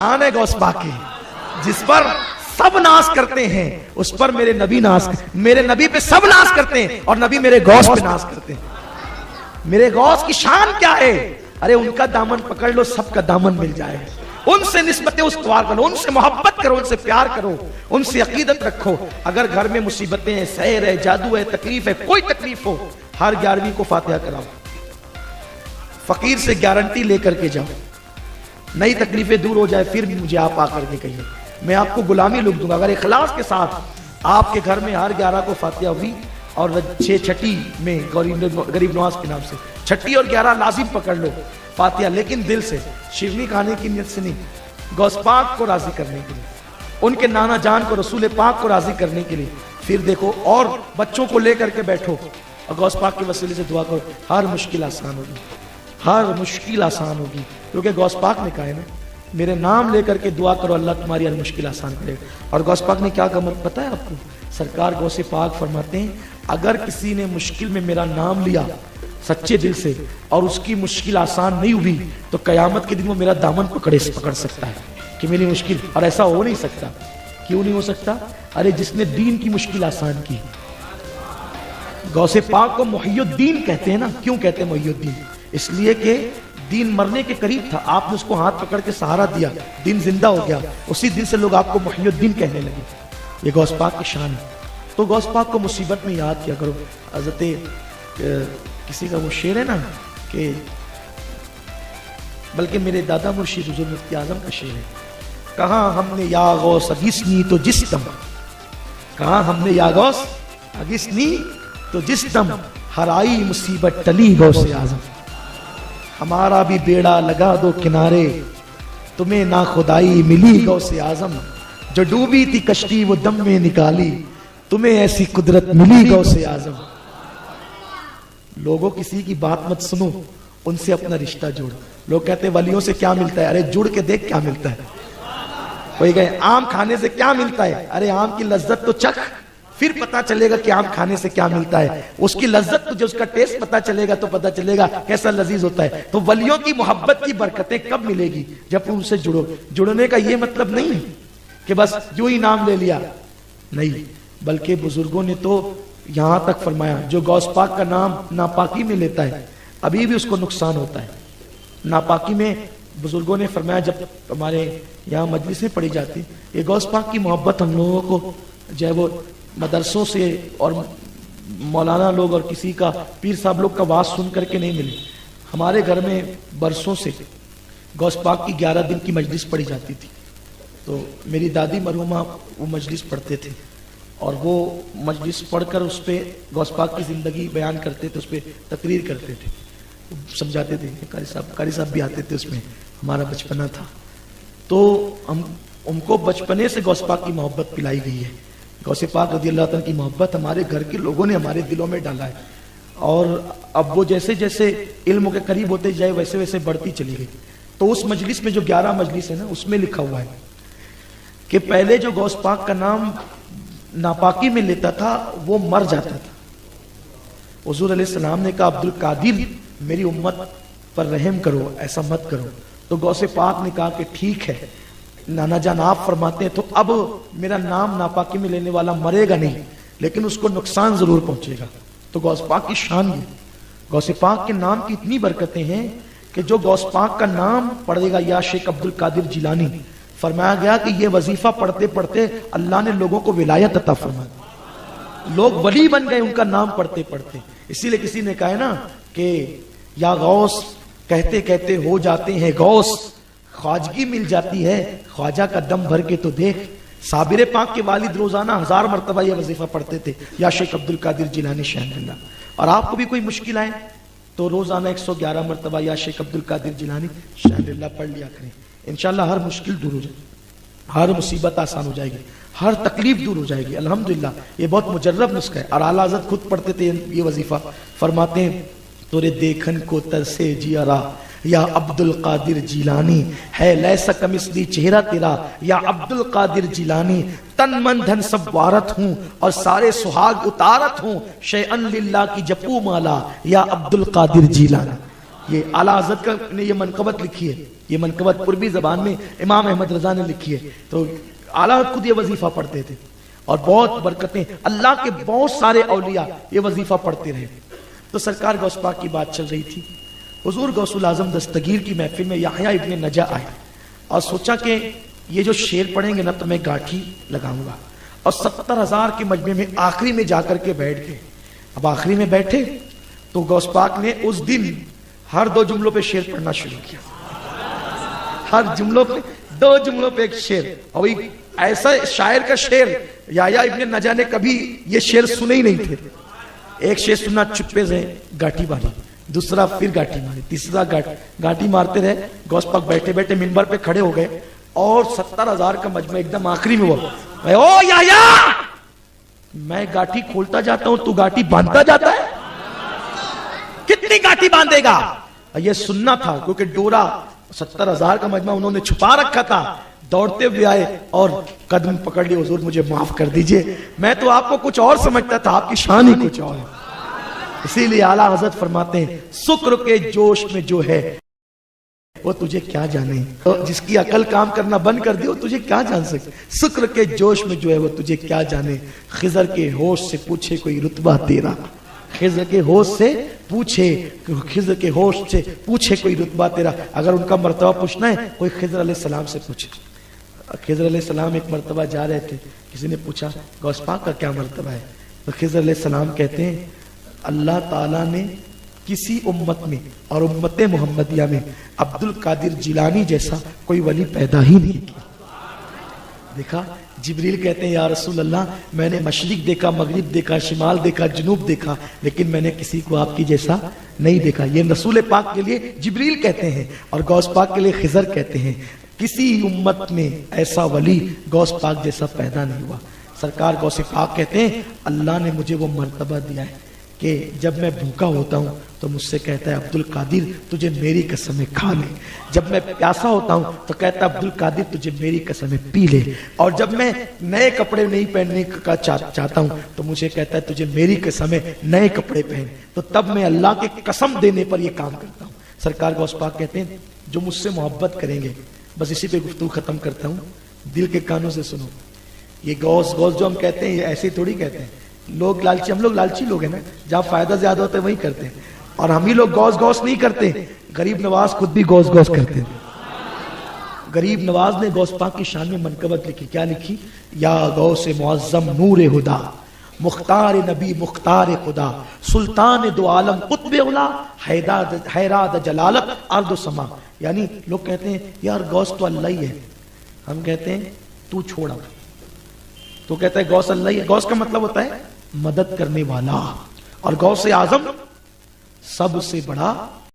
شان ہے غوث پاک کی، جس پر سب ناز کرتے ہیں اس پر میرے نبی ناز، میرے نبی پہ سب ناز کرتے ہیں اور نبی میرے غوث پہ ناز کرتے ہیں۔ میرے غوث کی شان کیا ہے؟ ارے ان کا دامن پکڑ لو سب کا دامن مل جائے، ان سے نسبت استوار کرو، ان سے محبت کرو، ان سے پیار کرو، ان سے عقیدت رکھو۔ اگر گھر میں مصیبتیں ہیں، سحر ہے، جادو ہے، تکلیف ہے، کوئی تکلیف ہو، ہر 11ویں کو فاتحہ کراؤ، فقیر سے گارنٹی لے کر کے جاؤ، نئی تکلیفیں دور ہو جائے پھر مجھے آپ آ کر کے کہیے، میں آپ کو غلامی لکھ دوں گا۔ اگر اخلاص کے ساتھ آپ کے گھر میں ہر 11 کو فاتحہ ہوئی اور 6 چھٹی میں غریب نواز کے نام سے 6 اور 11 لازم پکڑ لو فاتحہ، لیکن دل سے، شیرنی کھانے کی نیت سے نہیں، غوث پاک کو راضی کرنے کے لیے، ان کے نانا جان کو، رسول پاک کو راضی کرنے کے لیے۔ پھر دیکھو اور بچوں کو لے کر کے بیٹھو اور غوث پاک کے وسیلے سے دعا کرو، ہر مشکل آسان ہوگی، ہر مشکل آسان ہوگی، کیونکہ غوث پاک نے کہا ہے نا میرے نام لے کر کے دعا کرو اللہ تمہاری ہر مشکل آسان کرے گا۔ اور غوث پاک نے کیا کہا پتہ ہے آپ کو؟ سرکار غوث پاک فرماتے ہیں اگر کسی نے مشکل میں میرا نام لیا سچے دل سے اور اس کی مشکل آسان نہیں ہوئی تو قیامت کے دن وہ میرا دامن پکڑ سکتا ہے کہ میری مشکل، اور ایسا ہو نہیں سکتا۔ کیوں نہیں ہو سکتا؟ ارے جس نے دین کی مشکل آسان کی، غوث پاک کو محی الدین کہتے ہیں نا۔ کیوں کہتے ہیں محی الدین؟ اس لیے کہ دین مرنے کے قریب تھا، آپ نے اس کو ہاتھ پکڑ کے سہارا دیا، دین زندہ ہو گیا، اسی دن سے لوگ آپ کو محی الدین کہنے لگے۔ یہ غوث پاک کی شان ہے۔ تو غوث پاک کو مصیبت میں یاد کیا کرو۔ حضرت کسی کا وہ شعر ہے نا کہ بلکہ میرے دادا مرشد حضور مفتی اعظم کا شعر ہے، کہاں ہم نے یا غوث اغثنی تو جس دم، کہاں ہم نے یا غوث اغثنی تو جس دم، ہر آئی مصیبت ٹلی غوث اعظم، ہمارا بھی بیڑا لگا دو کنارے، تمہیں نا خدائی ملی غوث اعظم، جو ڈوبی تھی کشتی وہ دم میں نکالی، تمہیں ایسی قدرت ملی غوث اعظم۔ لوگوں کسی کی بات مت سنو، ان سے اپنا رشتہ جوڑ۔ لوگ کہتے ہیں ولیوں سے کیا ملتا ہے؟ ارے جڑ کے دیکھ کیا ملتا ہے۔ کوئی کہے آم کھانے سے کیا ملتا ہے؟ ارے آم کی لذت تو چکھ، پھر پتا چلے گا کہ آم کھانے سے کیا ملتا ہے۔ اس کی لذت تو جو اس کا ٹیسٹ پتا چلے گا تو پتا چلے گا کیسا لذیذ ہوتا ہے۔ تو ولیوں کی محبت کی برکتیں کب ملے گی؟ جب ان سے جڑو۔ جڑنے کا یہ مطلب نہیں کہ بس یوں ہی نام لے لیا، نہیں، بلکہ بزرگوں نے تو یہاں تک فرمایا جو غوث پاک کا نام ناپاکی میں لیتا ہے ابھی بھی اس کو نقصان ہوتا ہے۔ ناپاکی میں بزرگوں نے فرمایا، جب ہمارے یہاں مجلسیں پڑھی جاتی، یہ غوث پاک کی محبت ہم لوگوں کو جو ہے وہ مدرسوں سے اور مولانا لوگ اور کسی کا پیر صاحب لوگ کا واز سن کر کے نہیں ملی۔ ہمارے گھر میں برسوں سے غوث پاک کی 11 دن کی مجلس پڑھی جاتی تھی، تو میری دادی مرحومہ وہ مجلس پڑھتے تھے اور وہ مجلس پڑھ کر اس پہ غوث پاک کی زندگی بیان کرتے تھے، اس پہ تقریر کرتے تھے، سمجھاتے تھے۔ قاری صاحب بھی آتے تھے، اس میں ہمارا بچپنا تھا۔ تو ہم کو بچپنے سے غوث پاک کی محبت پلائی گئی ہے۔ غوث پاک رضی اللہ تعالیٰ کی محبت ہمارے گھر کے لوگوں نے ہمارے دلوں میں ڈالا ہے، اور اب وہ جیسے جیسے علم کے قریب ہوتے جائے ویسے ویسے بڑھتی چلی گئی۔ تو اس مجلس میں جو 11 مجلس ہے نا، اس میں لکھا ہوا ہے کہ پہلے جو غوث پاک کا نام ناپاکی میں لیتا تھا وہ مر جاتا تھا۔ حضور علیہ السلام نے کہا عبد القادر میری امت پر رحم کرو، ایسا مت کرو۔ تو غوث پاک نے کہا کہ ٹھیک ہے نانا جان آپ فرماتے ہیں، تو اب میرا نام ناپاکی میں لینے والا مرے گا نہیں، لیکن اس کو نقصان ضرور پہنچے گا۔ تو غوث پاک کی شان یہ، غوث پاک کے نام کی اتنی برکتیں ہیں کہ جو غوث پاک کا نام پڑھے گا یا شیخ عبد القادر جیلانی، فرمایا گیا کہ یہ وظیفہ پڑھتے پڑھتے اللہ نے لوگوں کو ولایت عطا فرمائی، لوگ ولی بن گئے ان کا نام پڑھتے پڑھتے۔ اسی لیے کسی نے کہا ہے نا کہ یا غوث کہتے کہتے ہو جاتے ہیں غوث، خواجگی مل جاتی ہے خواجہ کا دم بھر کے تو دیکھ۔ صابر پاک کے والد روزانہ 1000 مرتبہ یہ وظیفہ پڑھتے تھے، یا شیخ عبد القادر جیلانی شہن اللہ۔ اور آپ کو بھی کوئی مشکل آئے تو روزانہ 111 مرتبہ یا شیخ عبد القادر جیلانی شہن اللہ پڑھ لیا کریں، انشاءاللہ ہر مشکل دور ہو جائے گی، ہر مصیبت آسان ہو جائے گی، ہر تکلیف دور ہو جائے گی الحمدللہ۔ یہ بہت مجرب نسخہ ہے، اور اعلیٰ حضرت خود پڑھتے تھے یہ وظیفہ، فرماتے ہیں تورے دیکھن کو ترسے جیارا یا عبد القادر جیلانی، ہے لیسا کمثلی چہرہ تیرا یا عبد القادر جیلانی، تن من دھن سب وارت ہوں اور سارے سہاگ اتارت ہوں، شیئن للہ کی جپو مالا یا عبد القادر جیلانی۔ یہ اعلیٰ حضرت کا نے یہ منقبت لکھی ہے، یہ منقبت عربی زبان میں امام احمد رضا نے لکھی ہے. تو اعلیٰ حضرت خود یہ وظیفہ پڑھتے تھے اور بہت برکتیں، اللہ کے بہت سارے اولیاء یہ وظیفہ پڑھتے رہے. تو سرکار غوث پاک کی بات چل رہی تھی. حضور غوث الاعظم دستگیر کی محفل میں یحییٰ ابن نجا آئے اور سوچا کہ یہ جو شعر پڑھیں گے نا تو میں گاٹھی لگاؤں گا، اور 70,000 کے مجمع میں آخری میں جا کر کے بیٹھ گئے. اب آخری میں بیٹھے تو غوث پاک نے اس دن ہر 2 جملوں پہ شعر پڑھنا شروع کیا. ہر جملوں پہ 2 جملوں پہ ایک شعر. اور ایسا شاعر کا شعر یحییٰ ابن نجا نے کبھی یہ شعر سنے ہی نہیں تھے. ایک شعر سنا چپے سے گاٹھی ماری، دوسرا پھر گاٹھی ماری، تیسرا گاٹھی مارتے رہے. غوث پاک بیٹھے بیٹھے منبر پہ کھڑے ہو گئے اور 70,000 کا مجمع ایک دم آخری میں ہوا. او یحییٰ، میں گاٹھی کھولتا جاتا ہوں تو گاٹھی باندھتا جاتا ہے، کتنی گاٹھی باندھے گا؟ یہ سننا تھا کیونکہ ڈورا 70,000 کا مجمع انہوں نے چھپا رکھا تھا. دوڑتے ہوئے آئے اور قدم پکڑ لیے، حضور مجھے معاف کر دیجئے، میں تو آپ کو کچھ اور سمجھتا تھا، آپ کی شان ہی کچھ اور ہے. اسی لیے اعلیٰ حضرت فرماتے ہیں شکر کے جوش میں جو ہے وہ تجھے کیا جانے. جس کی عقل کام کرنا بند کر دی وہ تجھے کیا جان سکے. شکر کے جوش میں جو ہے وہ تجھے کیا جانے. خضر کے ہوش سے پوچھے کوئی رتبہ تیرا، خضر کے ہوش سے پوچھے، خضر کے ہوش سے پوچھے کوئی رتبہ تیرا. اگر ان کا مرتبہ پوچھنا ہے کوئی خضر علیہ السلام سے پوچھے. خضر علیہ السلام ایک مرتبہ جا رہے تھے، کسی نے پوچھا غوث پاک کا کیا مرتبہ ہے؟ تو خضر علیہ السلام کہتے ہیں اللہ تعالیٰ نے کسی امت میں اور امت محمدیہ میں عبد القادر جیلانی جیسا کوئی ولی پیدا ہی نہیں کیا. دیکھا جبریل کہتے ہیں یا رسول اللہ میں نے مشرق دیکھا، مغرب دیکھا، شمال دیکھا، جنوب دیکھا، لیکن میں نے کسی کو آپ کی جیسا نہیں دیکھا. یہ رسول پاک کے لیے جبریل کہتے ہیں اور غوث پاک کے لیے خضر کہتے ہیں. کسی امت میں ایسا ولی غوث پاک جیسا پیدا نہیں ہوا. سرکار غوث پاک کہتے ہیں اللہ نے مجھے وہ مرتبہ دیا ہے کہ جب میں بھوکا ہوتا ہوں تو مجھ سے کہتا ہے عبد القادر تجھے میری قسم کھا لے. جب میں پیاسا ہوتا ہوں تو کہتا ہے عبد القادر تجھے میری قسم پی لے. اور جب میں نئے کپڑے نہیں پہننے کا چاہتا ہوں تو مجھے کہتا ہے تجھے میری قسم نئے کپڑے پہن. تو تب میں اللہ کی قسم دینے پر یہ کام کرتا ہوں. سرکار غوث پاک کہتے ہیں جو مجھ سے محبت کریں گے، بس اسی پہ گفتگو ختم کرتا ہوں، دل کے کانوں سے سنو. یہ غوث جو ہم کہتے ہیں یہ ایسے تھوڑی کہتے ہیں. لوگ لالچی، ہم لوگ لالچی لوگ ہیں نا، جہاں فائدہ زیادہ ہوتا ہے وہی کرتے ہیں. اور ہم ہی لوگ غوث نہیں کرتے. غریب نواز خود بھی غوث کرتے ہیں. غریب نواز نے غوث پاک کی شان میں منقبت لکھی. کیا لکھی؟ یا غوث معظم نور ہدا، مختار نبی مختار خدا، سلطان دو عالم قطب اولا، حیراد جلالت ارض و سما. یعنی لوگ کہتے ہیں یار غوث تو اللہ ہی ہے، ہم کہتے ہیں تو چھوڑا. تو کہتا ہے غوث اللہ ہی ہے. غوث کا مطلب ہوتا ہے مدد کرنے والا. اور غوث اعظم سب سے بڑا